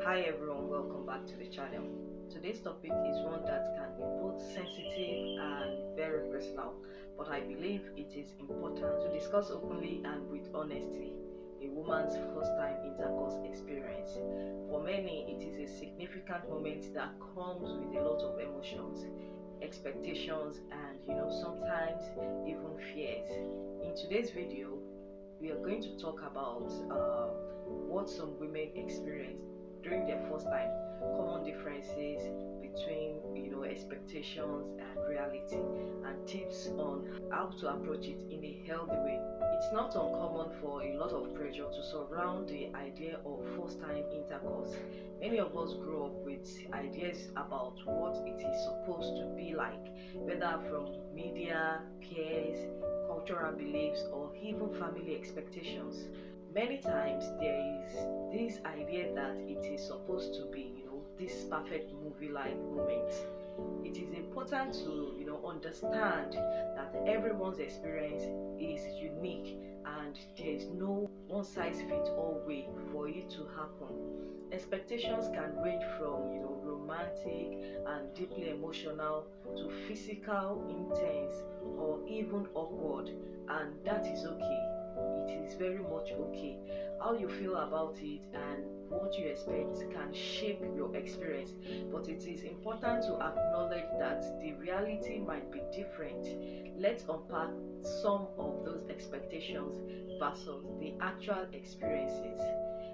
Hi everyone, welcome back to the channel. Today's topic is one that can be both sensitive and very personal, but I believe it is important to discuss openly and with honesty. A woman's first time intercourse experience. For many, it is a significant moment that comes with a lot of emotions, expectations, and sometimes even fears. In today's video, we are going to talk about what some women experience during their first time, common differences between expectations and reality, and tips on how to approach it in a healthy way. It's not uncommon for a lot of pressure to surround the idea of first time intercourse. Many of us grow up with ideas about what it is supposed to be like, whether from media, peers, cultural beliefs, or even family expectations. Many times there is this idea that it is supposed to be, this perfect movie-like moment. It is important to, understand that everyone's experience is unique and there is no one-size-fits-all way for it to happen. Expectations can range from, romantic and deeply emotional to physical, intense, or even awkward, and that is okay. It is very much okay. How you feel about it and what you expect can shape your experience, but it is important to acknowledge that the reality might be different. Let's unpack some of those expectations versus the actual experiences.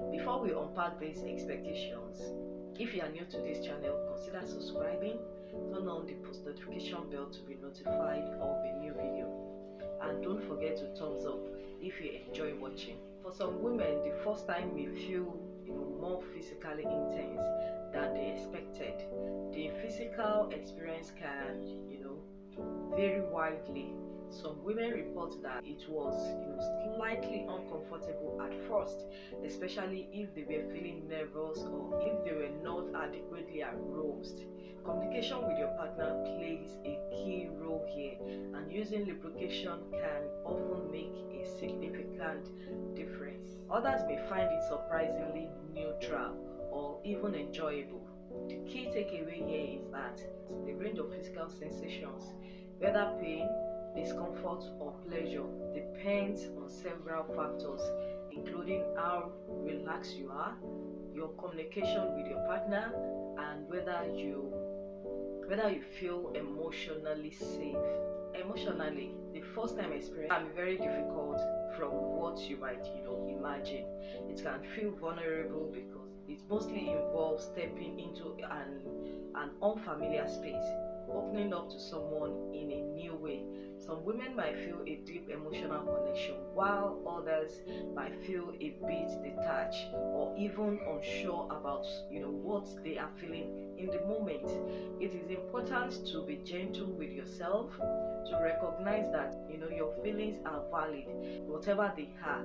Before we unpack these expectations, if you are new to this channel, consider subscribing, turn on the post notification bell to be notified of a new video, and don't forget to thumbs up if you enjoy watching. For some women, the first time may feel more physically intense than they expected. The physical experience can vary widely. Some women report that it was slightly uncomfortable at first, especially if they were feeling nervous or if they were not adequately aroused. Communication with your partner plays a key role here, and using lubrication can often make a significant difference. Others may find it surprisingly neutral or even enjoyable. The key takeaway here is that the range of physical sensations, whether pain, discomfort, or pleasure, depends on several factors, including how relaxed you are, your communication with your partner, and whether you feel emotionally safe. Emotionally, the first time experience can be very difficult from what you might imagine. It can feel vulnerable because it mostly involves stepping into an unfamiliar space, opening up to someone in a new way. Some women might feel a deep emotional connection, while others might feel a bit detached or even unsure about what they are feeling in the moment. It is important to be gentle with yourself, to recognize that your feelings are valid, whatever they are.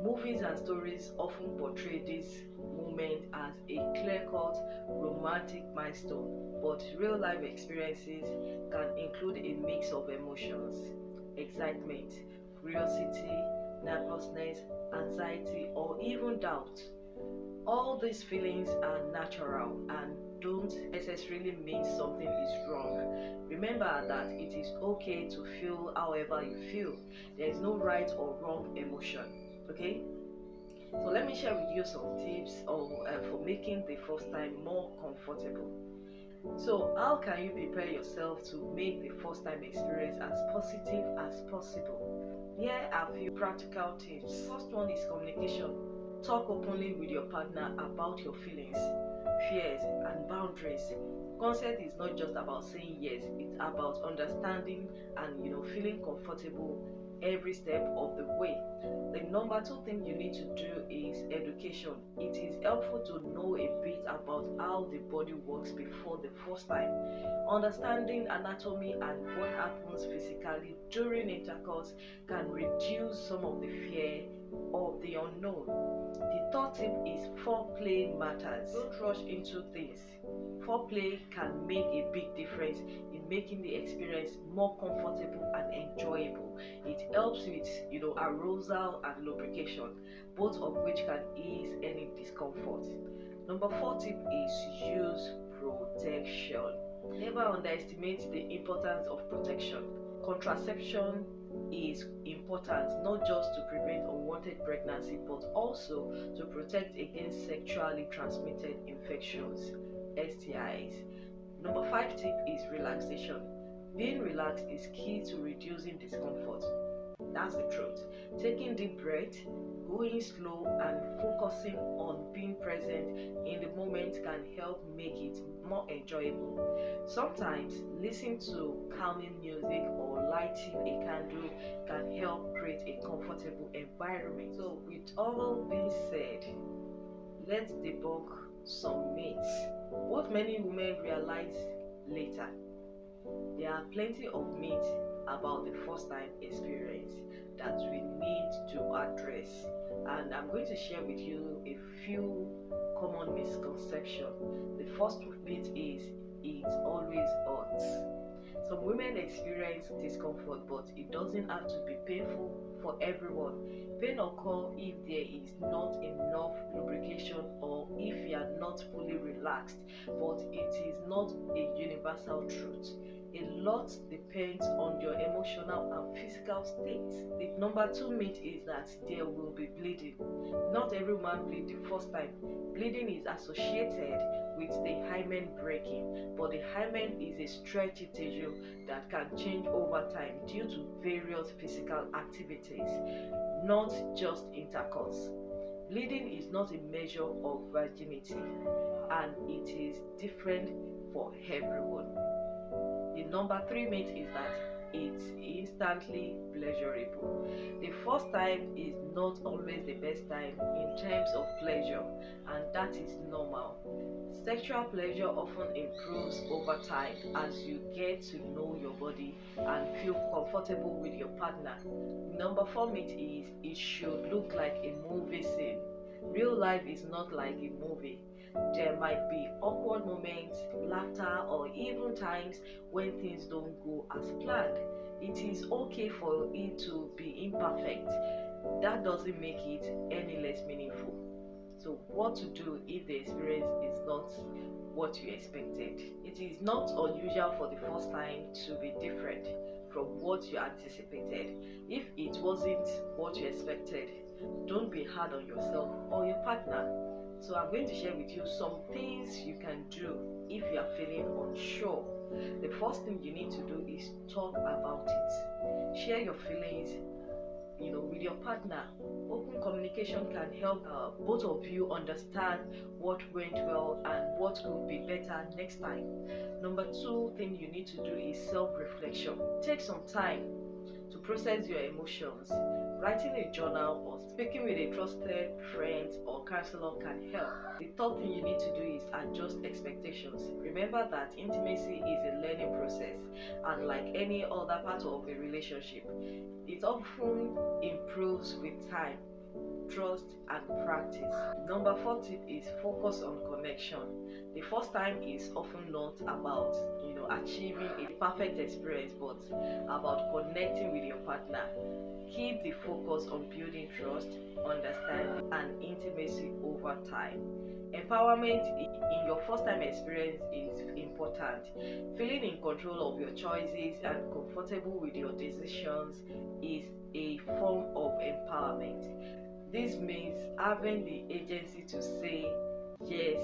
Movies and stories often portray this moment as a clear-cut romantic milestone, but real-life experiences can include a mix of emotions: excitement, curiosity, nervousness, anxiety, or even doubt. All these feelings are natural and don't necessarily mean something is wrong. Remember that it is okay to feel however you feel. There is no right or wrong emotion. Okay? So let me share with you some tips for making the first time more comfortable. So how can you prepare yourself to make the first time experience as positive as possible? Here are a few practical tips. First one is communication. Talk openly with your partner about your feelings, fears, and boundaries. Consent is not just about saying yes, it's about understanding and feeling comfortable every step of the way. The number two thing you need to do is education. It is helpful to know a bit about how the body works before the first time. Understanding anatomy and what happens physically during intercourse can reduce some of the fear of the unknown. The third tip is foreplay matters. Don't rush into things. Foreplay can make a big difference in making the experience more comfortable and enjoyable. It helps with arousal and lubrication, both of which can ease any discomfort. Number 4 tip is use protection. Never underestimate the importance of protection. Contraception is important not just to prevent unwanted pregnancy but also to protect against sexually transmitted infections, STIs. Number 5 tip is relaxation. Being relaxed is key to reducing discomfort. That's the truth. Taking deep breath, going slow, and focusing on being present in the moment can help make it more enjoyable. Sometimes listening to calming music or lighting a candle can help create a comfortable environment. So, with all being said, let's debunk some myths. What many women realize later. There are plenty of myths about the first time experience that we need to address, and I'm going to share with you a few common misconceptions. The first myth is it always hurts. Some women experience discomfort, but it doesn't have to be painful for everyone. Pain occurs if there is not enough lubrication or if you are not fully relaxed, but it is not a universal truth. A lot depends on your emotional and physical state. The number 2 myth is that there will be bleeding. Not every woman bleeds the first time. Bleeding is associated with the hymen breaking, but the hymen is a stretchy tissue that can change over time due to various physical activities, not just intercourse. Bleeding is not a measure of virginity, and it is different for everyone. The number 3 myth is that it's instantly pleasurable. The first time is not always the best time in terms of pleasure, and that is normal. Sexual pleasure often improves over time as you get to know your body and feel comfortable with your partner. Number 4 myth is it should look like a movie scene. Real life is not like a movie. There might be awkward moments, laughter, or even times when things don't go as planned. It is okay for it to be imperfect. That doesn't make it any less meaningful. So, what to do if the experience is not what you expected? It is not unusual for the first time to be different from what you anticipated. If it wasn't what you expected, don't be hard on yourself or your partner. So I'm going to share with you some things you can do if you are feeling unsure. The first thing you need to do is talk about it. Share your feelings, with your partner. Open communication can help both of you understand what went well and what could be better next time. Number 2 thing you need to do is self-reflection. Take some time to process your emotions. Writing a journal or speaking with a trusted friend or counselor can help. The third thing you need to do is adjust expectations. Remember that intimacy is a learning process, and like any other part of a relationship, it often improves with time, trust, and practice. Number 4 tip is focus on connection. The first time is often not about achieving a perfect experience, but about connecting with your partner. Keep the focus on building trust, understanding, and intimacy over time. Empowerment in your first time experience is important. Feeling in control of your choices and comfortable with your decisions is a form of empowerment. This means having the agency to say yes,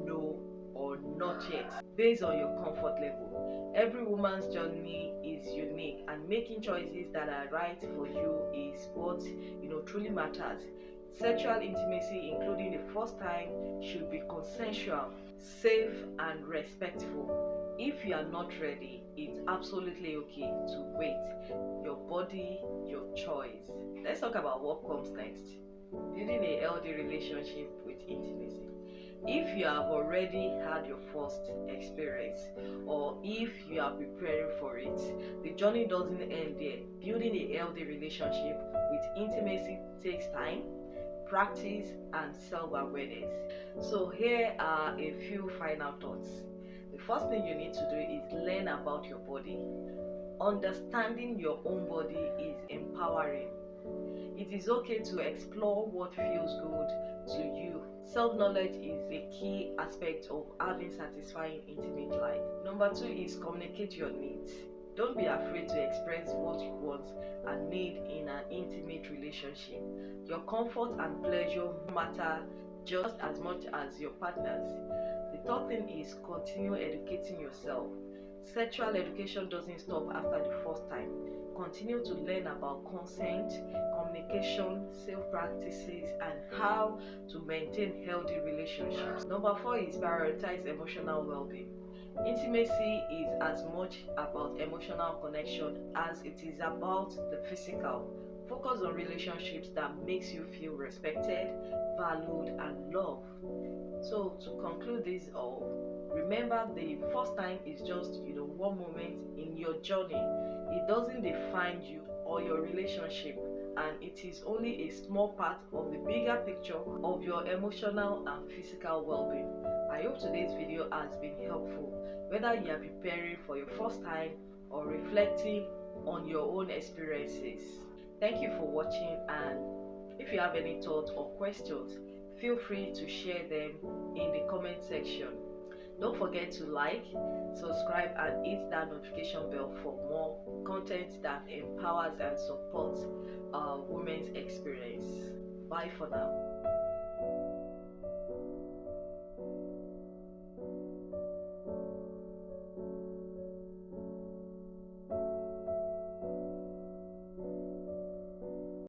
no, or not yet based on your comfort level. Every woman's journey is unique, and making choices that are right for you is what truly matters. Sexual intimacy, including the first time, should be consensual, safe, and respectful. If you are not ready, it's absolutely okay to wait. Your body, your choice. Let's talk about what comes next. Building a healthy relationship with intimacy. If you have already had your first experience, or if you are preparing for it, the journey doesn't end there. Building a healthy relationship with intimacy takes time, practice, and self-awareness. So here are a few final thoughts. The first thing you need to do is learn about your body. Understanding your own body is empowering. It is okay to explore what feels good to you. Self-knowledge is a key aspect of having satisfying intimate life. Number 2 is communicate your needs. Don't be afraid to express what you want and need in an intimate relationship. Your comfort and pleasure matter just as much as your partner's. The third thing is continue educating yourself. Sexual education doesn't stop after the first time. Continue to learn about consent, communication, safe practices, and how to maintain healthy relationships. Number 4 is prioritize emotional well-being. Intimacy is as much about emotional connection as it is about the physical. Focus on relationships that makes you feel respected, valued, and loved. So to conclude this all, remember the first time is just one moment in your journey. It doesn't define you or your relationship, and it is only a small part of the bigger picture of your emotional and physical well-being. I hope today's video has been helpful, whether you are preparing for your first time or reflecting on your own experiences. Thank you for watching, and if you have any thoughts or questions, feel free to share them in the comment section. Don't forget to like, subscribe, and hit that notification bell for more content that empowers and supports women's experience. Bye for now.